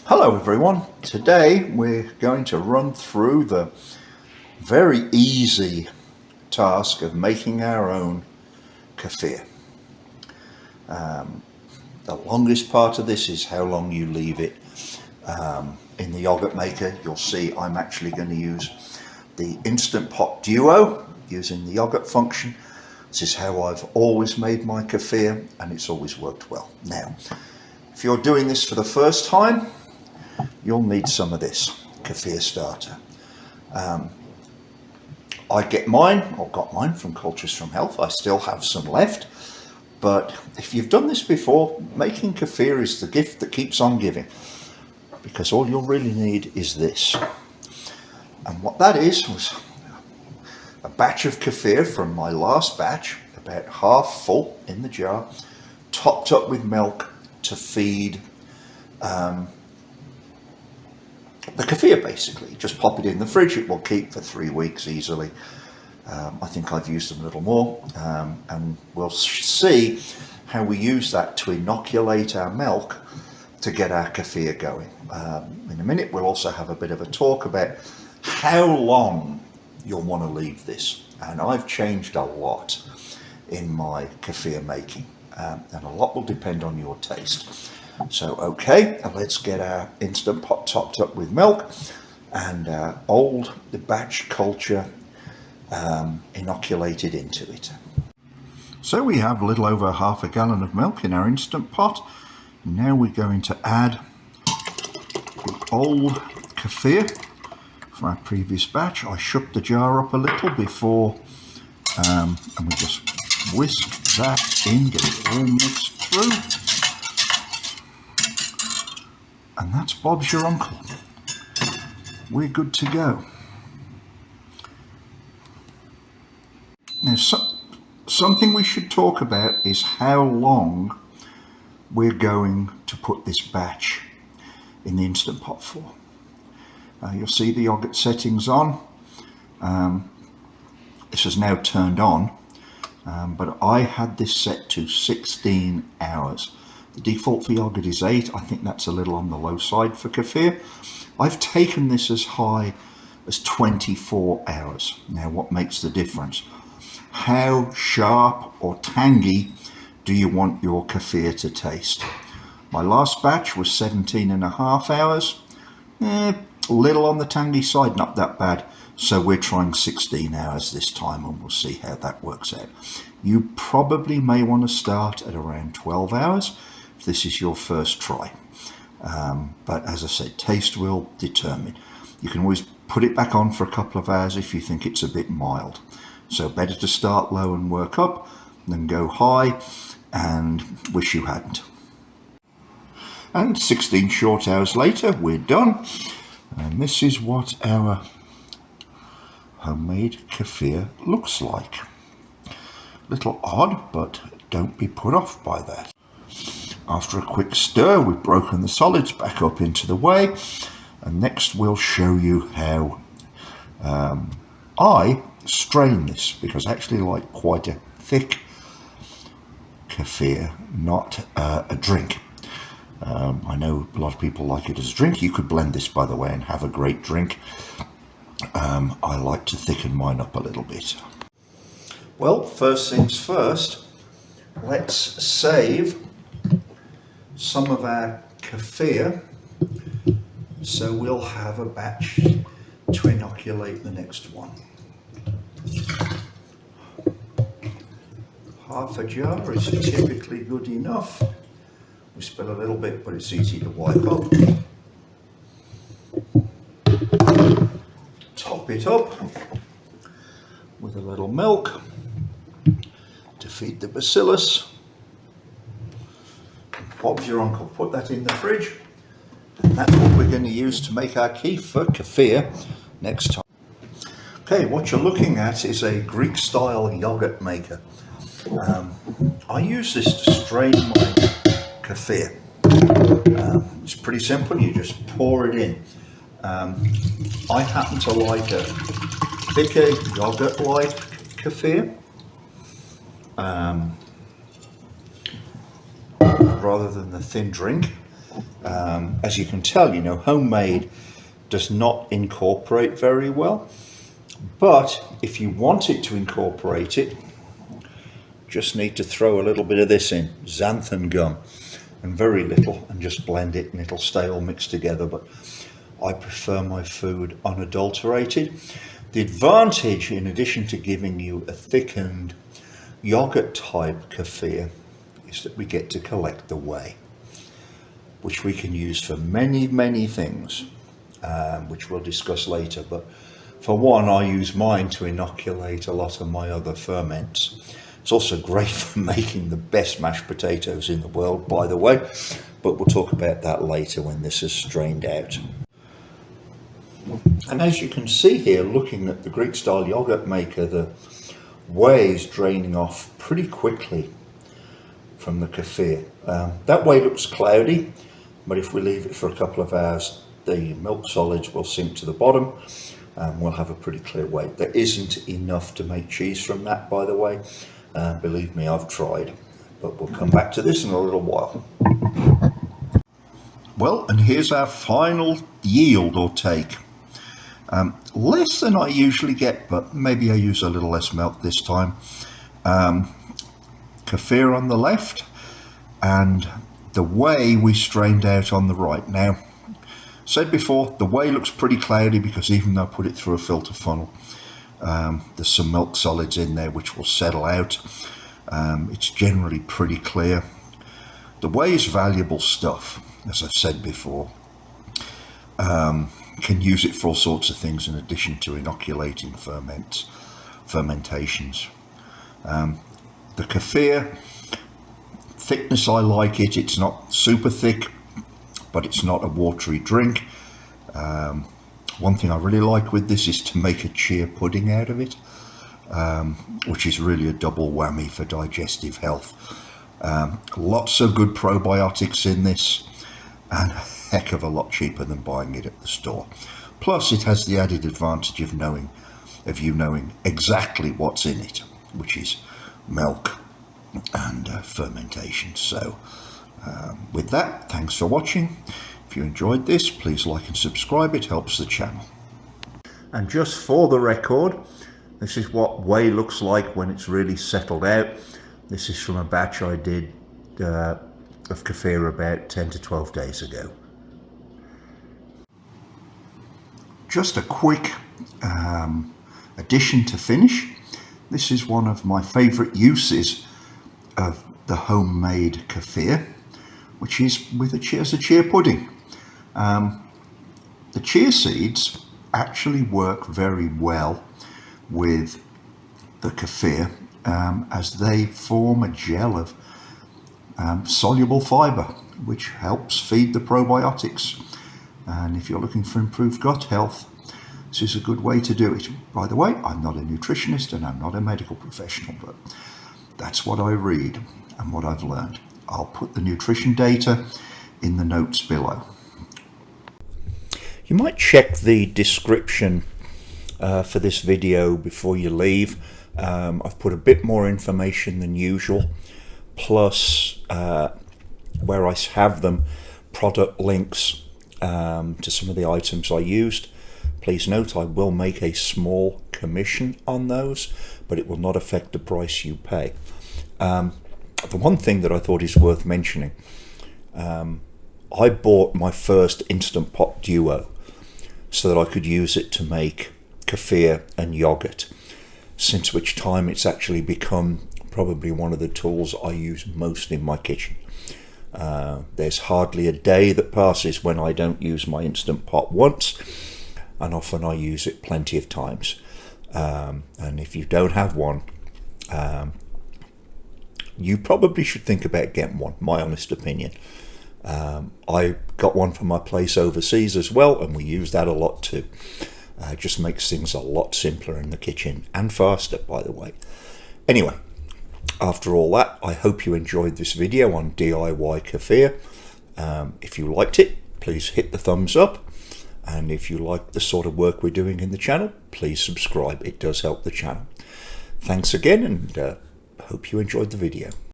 Hello everyone, today we're going to run through the very easy task of making our own kefir. The longest part of this is how long you leave it in the yogurt maker. You'll see I'm actually going to use the Instant Pot Duo using the yogurt function. This is how I've always made my kefir and it's always worked well. Now, if you're doing this for the first time, you'll need some of this kefir starter. I got mine from Cultures from Health. I still have some left, but if you've done this before, making kefir is the gift that keeps on giving, because all you'll really need is this. And what that is was a batch of kefir from my last batch, about half full in the jar, topped up with milk to feed the kefir. Basically, just pop it in the fridge. It will keep for 3 weeks easily. I think I've used them a little more, and we'll see how we use that to inoculate our milk to get our kefir going. In a minute we'll also have a bit of a talk about how long you'll want to leave this, and I've changed a lot in my kefir making, and a lot will depend on your taste. So okay, let's get our Instant Pot topped up with milk and our old batch culture inoculated into it. So we have a little over half a gallon of milk in our Instant Pot. Now we're going to add the old kefir from our previous batch. I shook the jar up a little before, and we just whisk that in, get it all mixed through. And that's Bob's your uncle. We're good to go. Now, something we should talk about is how long we're going to put this batch in the Instant Pot for. You'll see the yogurt settings on. This is now turned on, but I had this set to 16 hours. The default for yogurt is 8. I think that's a little on the low side for kefir. I've taken this as high as 24 hours. Now, what makes the difference? How sharp or tangy do you want your kefir to taste? My last batch was 17.5 hours. A little on the tangy side, not that bad. So we're trying 16 hours this time, and we'll see how that works out. You probably may want to start at around 12 hours if this is your first try. But as I said, taste will determine. You can always put it back on for a couple of hours if you think it's a bit mild. So better to start low and work up than go high and wish you hadn't. And 16 short hours later, we're done. And this is what our homemade kefir looks like. Little odd, but don't be put off by that. After a quick stir, we've broken the solids back up into the whey, and next we'll show you how I strain this, because I actually like quite a thick kefir, not a drink. I know a lot of people like it as a drink. You could blend this, by the way, and have a great drink. I like to thicken mine up a little bit. Well, first things first, let's save some of our kefir, so we'll have a batch to inoculate the next one. Half a jar is typically good enough. We spill a little bit, but it's easy to wipe up. Top it up with a little milk to feed the bacillus. Bob's your uncle. Put that in the fridge, and that's what we're going to use to make our kefir next time. Okay, what you're looking at is a Greek style yogurt maker. I use this to strain my kefir. It's pretty simple. You just pour it in. I happen to like a thicker yogurt like kefir. rather than the thin drink. As you can tell, you know, homemade does not incorporate very well, but if you want it to incorporate it, just need to throw a little bit of this in, xanthan gum, and very little, and just blend it and it'll stay all mixed together. But I prefer my food unadulterated. The advantage, in addition to giving you a thickened yogurt type kefir, is that we get to collect the whey, which we can use for many things, which we'll discuss later. But for one, I use mine to inoculate a lot of my other ferments. It's also great for making the best mashed potatoes in the world, by the way, but we'll talk about that later when this is strained out. And as you can see here, looking at the Greek style yogurt maker, the whey is draining off pretty quickly from the kefir. That whey looks cloudy, but if we leave it for a couple of hours, the milk solids will sink to the bottom and we'll have a pretty clear whey. There isn't enough to make cheese from that, by the way. Believe me, I've tried, but we'll come back to this in a little while. Well, and here's our final yield or take. Less than I usually get, but maybe I use a little less milk this time. Kefir on the left, and the whey we strained out on the right. Now, said before, the whey looks pretty cloudy because even though I put it through a filter funnel, there's some milk solids in there which will settle out. It's generally pretty clear. The whey is valuable stuff, as I've said before. Can use it for all sorts of things in addition to inoculating fermentations. The kefir thickness, I like it. It's not super thick, but it's not a watery drink. One thing I really like with this is to make a chia pudding out of it, which is really a double whammy for digestive health. Lots of good probiotics in this, and a heck of a lot cheaper than buying it at the store. Plus it has the added advantage of you knowing exactly what's in it, which is milk and fermentation. So with that, thanks for watching. If you enjoyed this, please like and subscribe. It helps the channel. And just for the record, this is what whey looks like when it's really settled out. This is from a batch I did of kefir about 10 to 12 days ago. Just a quick addition to finish. This is one of my favorite uses of the homemade kefir, which is with a chia pudding. The chia seeds actually work very well with the kefir as they form a gel of soluble fibre, which helps feed the probiotics. And if you're looking for improved gut health, this is a good way to do it. By the way, I'm not a nutritionist and I'm not a medical professional, but that's what I read and what I've learned. I'll put the nutrition data in the notes below. You might check the description for this video before you leave. I've put a bit more information than usual, plus where I have them, product links to some of the items I used. Please note I will make a small commission on those, but it will not affect the price you pay. The one thing that I thought is worth mentioning, I bought my first Instant Pot Duo so that I could use it to make kefir and yogurt, since which time it's actually become probably one of the tools I use most in my kitchen. There's hardly a day that passes when I don't use my Instant Pot once, and often I use it plenty of times. And if you don't have one, you probably should think about getting one, my honest opinion. I got one for my place overseas as well, and we use that a lot too. Just makes things a lot simpler in the kitchen, and faster, by the way. Anyway, after all that, I hope you enjoyed this video on DIY kefir. If you liked it, please hit the thumbs up. And if you like the sort of work we're doing in the channel, please subscribe. It does help the channel. Thanks again, and hope you enjoyed the video.